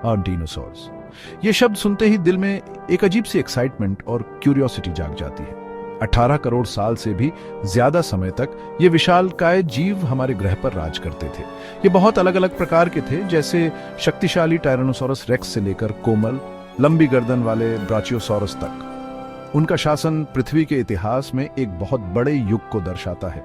और डिनोसॉर्स। ये शब्द सुनते ही दिल में एक अजीब सी एक्साइटमेंट और क्यूरियोसिटी जाग जाती है। 18 करोड़ साल से भी ज्यादा समय तक ये विशालकाय जीव हमारे ग्रह पर राज करते थे। ये बहुत अलग अलग प्रकार के थे, जैसे शक्तिशाली टायरानोसॉरस रेक्स से लेकर कोमल लंबी गर्दन वाले ब्राचियोसॉरस तक। उनका शासन पृथ्वी के इतिहास में एक बहुत बड़े युग को दर्शाता है।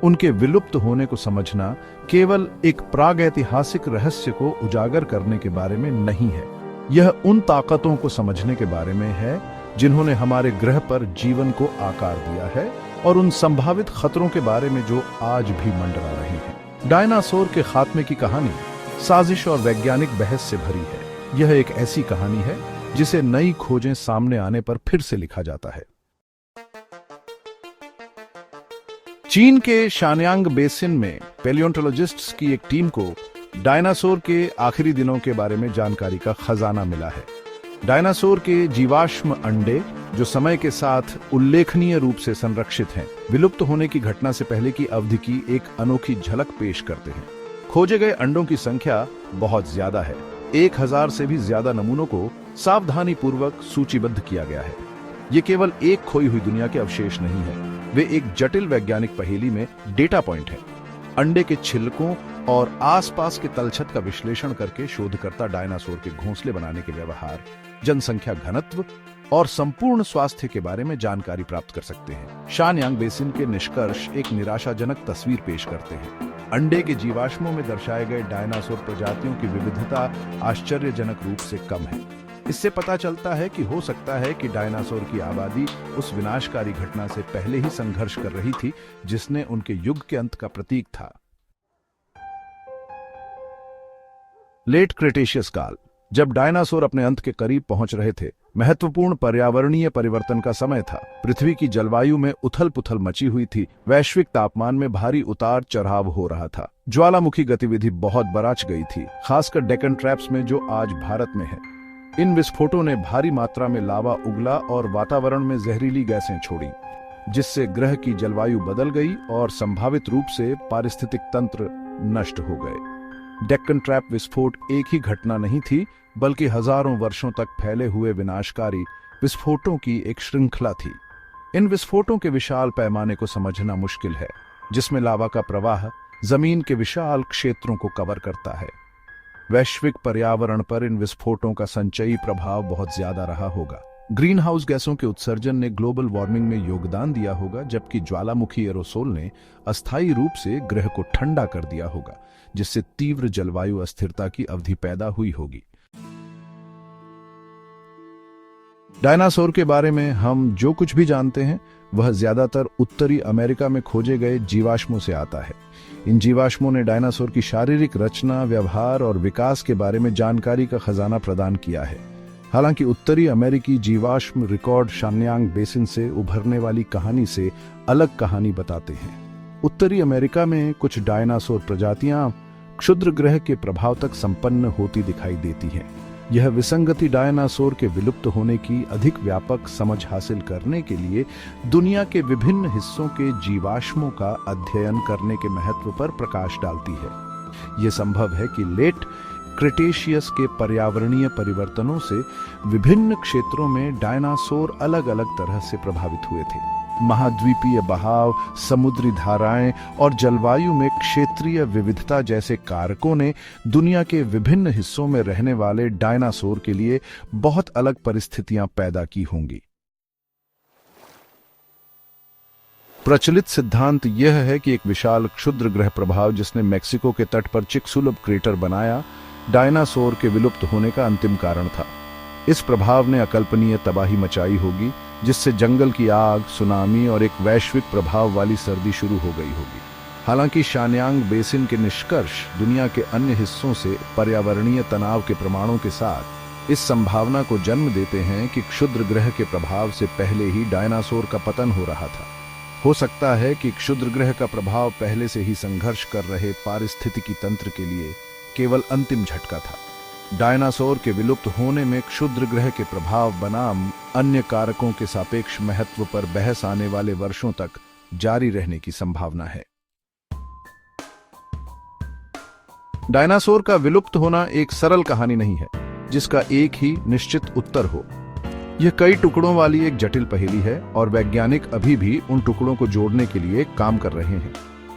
उनके विलुप्त होने को समझना केवल एक प्रागैतिहासिक रहस्य को उजागर करने के बारे में नहीं है, यह उन ताकतों को समझने के बारे में है जिन्होंने हमारे ग्रह पर जीवन को आकार दिया है और उन संभावित खतरों के बारे में जो आज भी मंडरा रहे हैं। डायनासोर के खात्मे की कहानी साजिश और वैज्ञानिक बहस से भरी है। यह एक ऐसी कहानी है जिसे नई खोजें सामने आने पर फिर से लिखा जाता है। चीन के शानयांग बेसिन में पैलियोंटोलॉजिस्ट्स की एक टीम को डायनासोर के आखिरी दिनों के बारे में जानकारी का खजाना मिला है। डायनासोर के जीवाश्म अंडे, जो समय के साथ उल्लेखनीय रूप से संरक्षित हैं, विलुप्त होने की घटना से पहले की अवधि की एक अनोखी झलक पेश करते हैं। खोजे गए अंडों की संख्या बहुत ज्यादा है। 1000 से भी ज्यादा नमूनों को सावधानी पूर्वक सूचीबद्ध किया गया है। ये केवल एक खोई हुई दुनिया के अवशेष नहीं है, वे एक जटिल वैज्ञानिक पहेली में डेटा पॉइंट है। अंडे के छिलकों और आसपास के तलछट का विश्लेषण करके शोधकर्ता डायनासोर के घोंसले बनाने के व्यवहार, जनसंख्या घनत्व और संपूर्ण स्वास्थ्य के बारे में जानकारी प्राप्त कर सकते हैं। शानयांग बेसिन के निष्कर्ष एक निराशाजनक तस्वीर पेश करते हैं। अंडे के जीवाश्मों में दर्शाए गए डायनासोर प्रजातियों की विविधता आश्चर्यजनक रूप से कम है। इससे पता चलता है कि हो सकता है कि डायनासोर की आबादी उस विनाशकारी घटना से पहले ही संघर्ष कर रही थी जिसने उनके युग के अंत का प्रतीक था। लेट क्रेटेशियस काल, जब डायनासोर अपने अंत के करीब पहुंच रहे थे, महत्वपूर्ण पर्यावरणीय परिवर्तन का समय था। पृथ्वी की जलवायु में उथल पुथल मची हुई थी। वैश्विक तापमान में भारी उतार चढ़ाव हो रहा था। ज्वालामुखी गतिविधि बहुत बढ़ गई थी, खासकर डेक्कन ट्रैप्स में जो आज भारत में है। इन विस्फोटों ने भारी मात्रा में लावा उगला और वातावरण में जहरीली गैसें छोड़ी, जिससे ग्रह की जलवायु बदल गई और संभावित रूप से पारिस्थितिक तंत्र नष्ट हो गए। डेक्कन ट्रैप विस्फोट एक ही घटना नहीं थी, बल्कि हजारों वर्षों तक फैले हुए विनाशकारी विस्फोटों की एक श्रृंखला थी। इन विस्फोटों के विशाल पैमाने को समझना मुश्किल है, जिसमें लावा का प्रवाह जमीन के विशाल क्षेत्रों को कवर करता है। वैश्विक पर्यावरण पर इन विस्फोटों का संचयी प्रभाव बहुत ज्यादा रहा होगा। ग्रीन हाउस गैसों के उत्सर्जन ने ग्लोबल वार्मिंग में योगदान दिया होगा, जबकि ज्वालामुखी एरोसोल ने अस्थायी रूप से ग्रह को ठंडा कर दिया होगा, जिससे तीव्र जलवायु अस्थिरता की अवधि पैदा हुई होगी। डायनासोर के बारे में हम जो कुछ भी जानते हैं वह ज्यादातर उत्तरी अमेरिका में खोजे गए जीवाश्मों से आता है। इन जीवाश्मों ने डायनासोर की शारीरिक रचना, व्यवहार और विकास के बारे में जानकारी का खजाना प्रदान किया है। हालांकि उत्तरी अमेरिकी जीवाश्म रिकॉर्ड शानयांग बेसिन से उभरने वाली कहानी से अलग कहानी बताते हैं। उत्तरी अमेरिका में कुछ डायनासोर प्रजातियां क्षुद्र ग्रह के प्रभाव तक संपन्न होती दिखाई देती हैं। यह विसंगति डायनासोर के विलुप्त होने की अधिक व्यापक समझ हासिल करने के लिए दुनिया के विभिन्न हिस्सों के जीवाश्मों का अध्ययन करने के महत्व पर प्रकाश डालती है। यह संभव है कि लेट क्रेटेशियस के पर्यावरणीय परिवर्तनों से विभिन्न क्षेत्रों में डायनासोर अलग अलग तरह से प्रभावित हुए थे। महाद्वीपीय बहाव, समुद्री धाराएं और जलवायु में क्षेत्रीय विविधता जैसे कारकों ने दुनिया के विभिन्न हिस्सों में रहने वाले डायनासोर के लिए बहुत अलग परिस्थितियां पैदा की होंगी। प्रचलित सिद्धांत यह है कि एक विशाल क्षुद्र ग्रह प्रभाव जिसने मेक्सिको के तट पर चिकसुलभ क्रेटर बनाया, डायनासोर के विलुप्त होने का अंतिम कारण था। इस प्रभाव ने अकल्पनीय तबाही मचाई होगी, जिससे जंगल की आग, सुनामी और एक वैश्विक प्रभाव वाली सर्दी शुरू हो गई होगी। हालांकि शानयांग बेसिन के निष्कर्ष दुनिया के अन्य हिस्सों से पर्यावरणीय तनाव के प्रमाणों के साथ इस संभावना को जन्म देते हैं कि क्षुद्र ग्रह के प्रभाव से पहले ही डायनासोर का पतन हो रहा था। हो सकता है कि क्षुद्र ग्रह का प्रभाव पहले से ही संघर्ष कर रहे पारिस्थितिकी तंत्र के लिए केवल अंतिम झटका था। डायनासोर के विलुप्त होने में क्षुद्र ग्रह के प्रभाव बनाम अन्य कारकों के सापेक्ष महत्व पर बहस आने वाले वर्षों तक जारी रहने की संभावना है। डायनासोर का विलुप्त होना एक सरल कहानी नहीं है। जिसका एक ही निश्चित उत्तर हो। यह कई टुकड़ों वाली एक जटिल पहेली है और वैज्ञानिक अभी भी उन टुकड़ों को जोड़ने के लिए काम कर रहे हैं।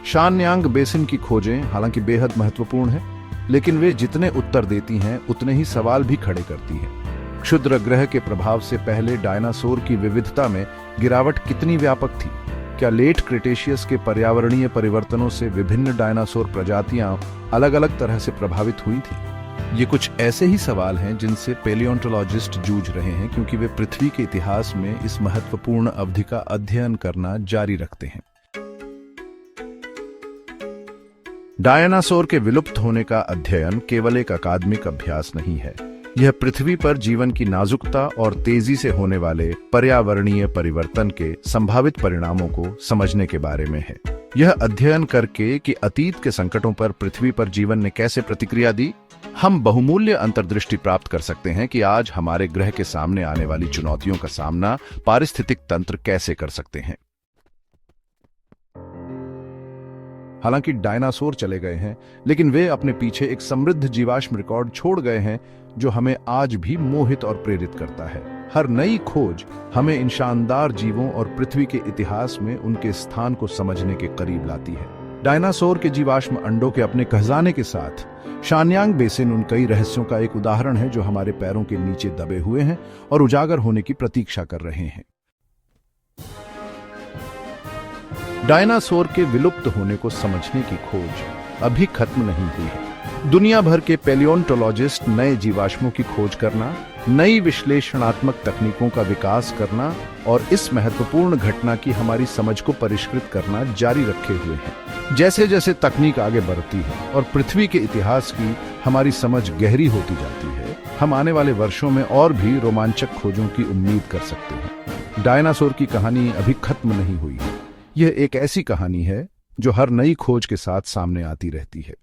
शानयांग बेसिन की खोजें हालांकि बेहद महत्वपूर्ण है, लेकिन वे जितने उत्तर देती हैं उतने ही सवाल भी खड़े करती हैं। क्षुद्र ग्रह के प्रभाव से पहले डायनासोर की विविधता में गिरावट कितनी व्यापक थी? क्या लेट क्रिटेशियस के पर्यावरणीय परिवर्तनों से विभिन्न डायनासोर प्रजातियां अलग अलग तरह से प्रभावित हुई थी? ये कुछ ऐसे ही सवाल हैं जिनसे पैलियोंटोलॉजिस्ट जूझ रहे हैं, क्योंकि वे पृथ्वी के इतिहास में इस महत्वपूर्ण अवधि का अध्ययन करना जारी रखते हैं। डायनासोर के विलुप्त होने का अध्ययन केवल एक अकादमिक अभ्यास नहीं है। यह पृथ्वी पर जीवन की नाजुकता और तेजी से होने वाले पर्यावरणीय परिवर्तन के संभावित परिणामों को समझने के बारे में है। यह अध्ययन करके कि अतीत के संकटों पर पृथ्वी पर जीवन ने कैसे प्रतिक्रिया दी, हम बहुमूल्य अंतर्दृष्टि प्राप्त कर सकते हैं कि आज हमारे ग्रह के सामने आने वाली चुनौतियों का सामना पारिस्थितिक तंत्र कैसे कर सकते हैं। हालांकि डायनासोर चले गए हैं, लेकिन वे अपने पीछे एक समृद्ध जीवाश्म रिकॉर्ड छोड़ गए हैं जो हमें आज भी मोहित और प्रेरित करता है। हर नई खोज हमें इन शानदार जीवों और पृथ्वी के इतिहास में उनके स्थान को समझने के करीब लाती है। डायनासोर के जीवाश्म अंडों के अपने खजाने के साथ शानयांग बेसिन उन कई रहस्यों का एक उदाहरण है जो हमारे पैरों के नीचे दबे हुए हैं और उजागर होने की प्रतीक्षा कर रहे हैं। डायनासोर के विलुप्त होने को समझने की खोज अभी खत्म नहीं हुई है। दुनिया भर के पैलियोंटोलॉजिस्ट नए जीवाश्मों की खोज करना, नई विश्लेषणात्मक तकनीकों का विकास करना और इस महत्वपूर्ण घटना की हमारी समझ को परिष्कृत करना जारी रखे हुए हैं। जैसे जैसे तकनीक आगे बढ़ती है और पृथ्वी के इतिहास की हमारी समझ गहरी होती जाती है, हम आने वाले वर्षों में और भी रोमांचक खोजों की उम्मीद कर सकते हैं। डायनासोर की कहानी अभी खत्म नहीं हुई है। यह एक ऐसी कहानी है जो हर नई खोज के साथ सामने आती रहती है।